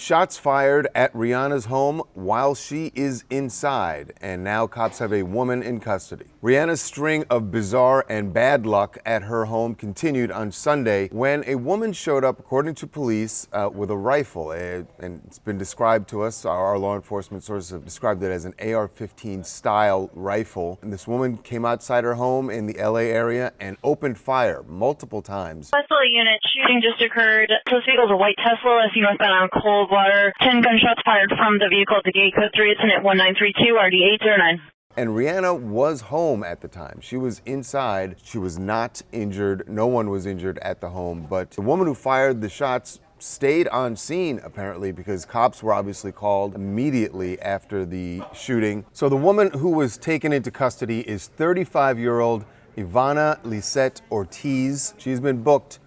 Shots fired at Rihanna's home while she is inside, and now cops have a woman in custody. Rihanna's string of bizarre and bad luck at her home continued on Sunday when a woman showed up, according to police, with a rifle. And it's been described to us, our law enforcement sources have described it as an AR-15 style rifle. And this woman came outside her home in the LA area and opened fire multiple times. Westlaw unit shooting just occurred. This vehicle is a white Tesla, SU northbound on Coldwater. 10 gunshots fired from the vehicle to gate code 3. It's in at 1932 RD809. And Rihanna was home at the time. She was inside. She was not injured. No one was injured at the home. But the woman who fired the shots stayed on scene, apparently, because cops were obviously called immediately after the shooting. So the woman who was taken into custody is 35-year-old Ivana Lisette Ortiz. She's been booked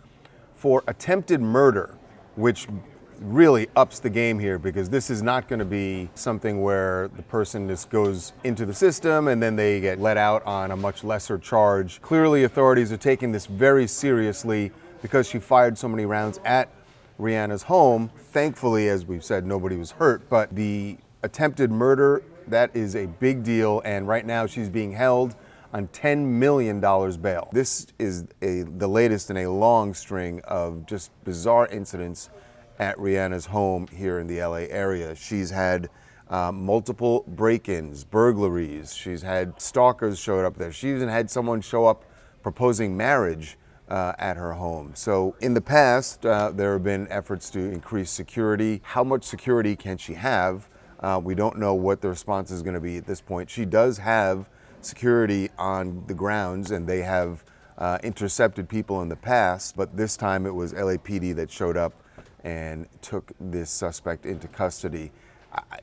for attempted murder, which really ups the game here, because this is not going to be something where the person just goes into the system and then they get let out on a much lesser charge. Clearly, authorities are taking this very seriously because she fired so many rounds at Rihanna's home. Thankfully, as we've said, nobody was hurt, but the attempted murder, that is a big deal, and right now she's being held on $10 million bail. This is the latest in a long string of just bizarre incidents at Rihanna's home here in the LA area. She's had multiple break-ins, burglaries. She's had stalkers showed up there. She even had someone show up proposing marriage at her home. So in the past, there have been efforts to increase security. How much security can she have? We don't know what the response is going to be at this point. She does have security on the grounds, and they have intercepted people in the past, but this time it was LAPD that showed up and took this suspect into custody.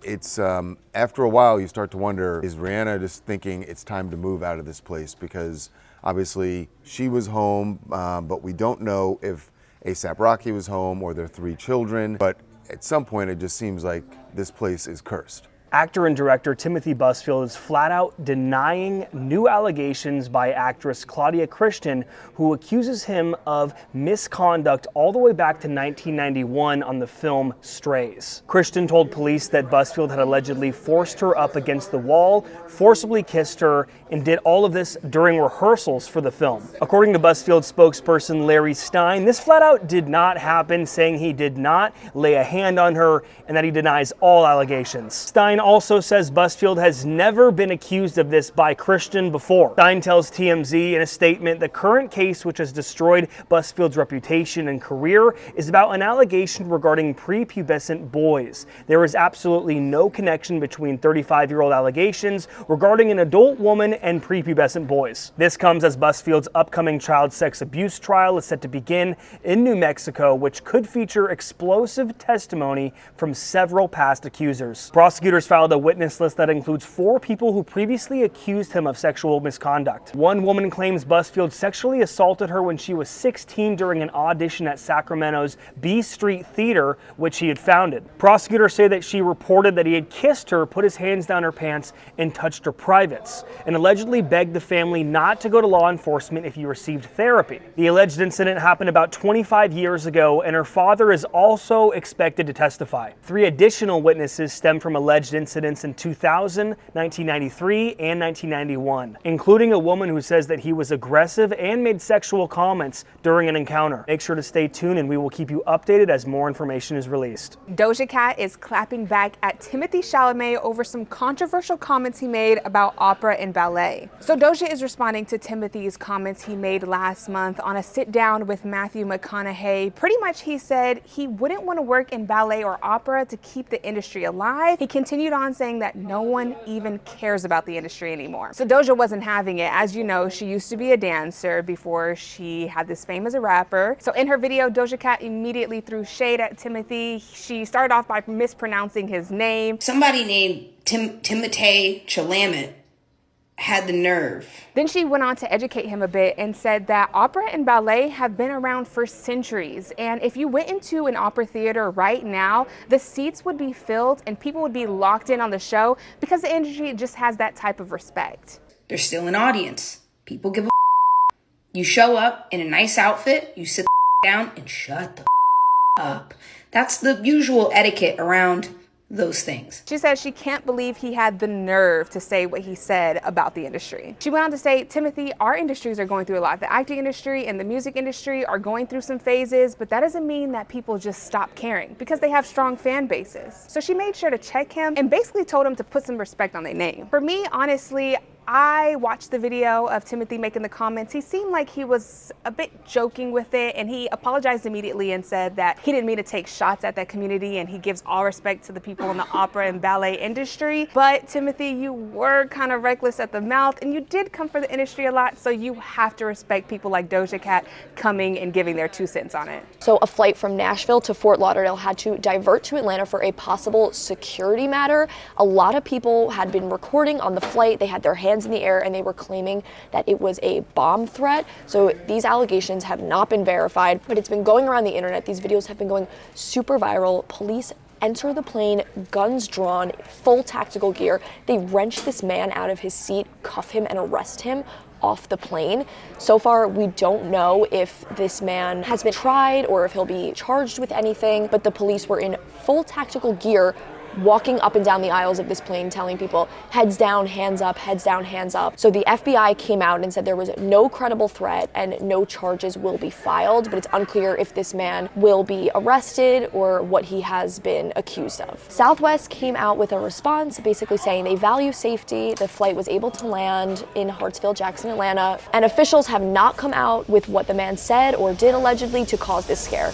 It's after a while you start to wonder, is Rihanna just thinking it's time to move out of this place? Because obviously she was home, but we don't know if A$AP Rocky was home or their 3 children. But at some point it just seems like this place is cursed. Actor and director Timothy Busfield is flat out denying new allegations by actress Claudia Christian, who accuses him of misconduct all the way back to 1991 on the film Strays. Christian told police that Busfield had allegedly forced her up against the wall, forcibly kissed her, and did all of this during rehearsals for the film. According to Busfield spokesperson Larry Stein, this flat out did not happen, saying he did not lay a hand on her and that he denies all allegations. Stein also says Busfield has never been accused of this by Christian before. Stein tells TMZ in a statement the current case, which has destroyed Busfield's reputation and career, is about an allegation regarding prepubescent boys. There is absolutely no connection between 35-year-old allegations regarding an adult woman and prepubescent boys. This comes as Busfield's upcoming child sex abuse trial is set to begin in New Mexico, which could feature explosive testimony from several past accusers. Prosecutors filed a witness list that includes 4 people who previously accused him of sexual misconduct. One woman claims Busfield sexually assaulted her when she was 16 during an audition at Sacramento's B Street Theater, which he had founded. Prosecutors say that she reported that he had kissed her, put his hands down her pants, and touched her privates, and allegedly begged the family not to go to law enforcement if he received therapy. The alleged incident happened about 25 years ago, and her father is also expected to testify. 3 additional witnesses stem from alleged incidents in 2000, 1993, and 1991, including a woman who says that he was aggressive and made sexual comments during an encounter. Make sure to stay tuned and we will keep you updated as more information is released. Doja Cat is clapping back at Timothée Chalamet over some controversial comments he made about opera and ballet. So Doja is responding to Timothy's comments he made last month on a sit down with Matthew McConaughey. Pretty much he said he wouldn't want to work in ballet or opera to keep the industry alive. He continued on saying that no one even cares about the industry anymore. So Doja wasn't having it. As you know, she used to be a dancer before she had this fame as a rapper. So in her video, Doja Cat immediately threw shade at Timothy. She started off by mispronouncing his name. Somebody named Timothée Chalamet had the nerve. Then she went on to educate him a bit and said that opera and ballet have been around for centuries. And if you went into an opera theater right now, the seats would be filled and people would be locked in on the show because the industry just has that type of respect. There's still an audience. People give a You show up in a nice outfit, you sit down and shut the up. That's the usual etiquette around those things. She says she can't believe he had the nerve to say what he said about the industry. She went on to say, Timothy, our industries are going through a lot. The acting industry and the music industry are going through some phases, but that doesn't mean that people just stop caring because they have strong fan bases. So she made sure to check him and basically told him to put some respect on their name. For me, honestly, I watched the video of Timothy making the comments. He seemed like he was a bit joking with it, and he apologized immediately and said that he didn't mean to take shots at that community and he gives all respect to the people in the opera and ballet industry. But Timothy, you were kind of reckless at the mouth and you did come for the industry a lot, so you have to respect people like Doja Cat coming and giving their 2 cents on it. So a flight from Nashville to Fort Lauderdale had to divert to Atlanta for a possible security matter. A lot of people had been recording on the flight. They had their hands in the air and they were claiming that it was a bomb threat. So these allegations have not been verified, but it's been going around the internet. These videos have been going super viral. Police enter the plane, guns drawn, full tactical gear. They wrench this man out of his seat, cuff him, and arrest him off the plane. So far, we don't know if this man has been tried or if he'll be charged with anything, but the police were in full tactical gear walking up and down the aisles of this plane telling people, heads down, hands up, heads down, hands up. So the FBI came out and said there was no credible threat and no charges will be filed, but it's unclear if this man will be arrested or what he has been accused of. Southwest came out with a response basically saying they value safety. The flight was able to land in Hartsfield, Jackson, Atlanta, and officials have not come out with what the man said or did allegedly to cause this scare.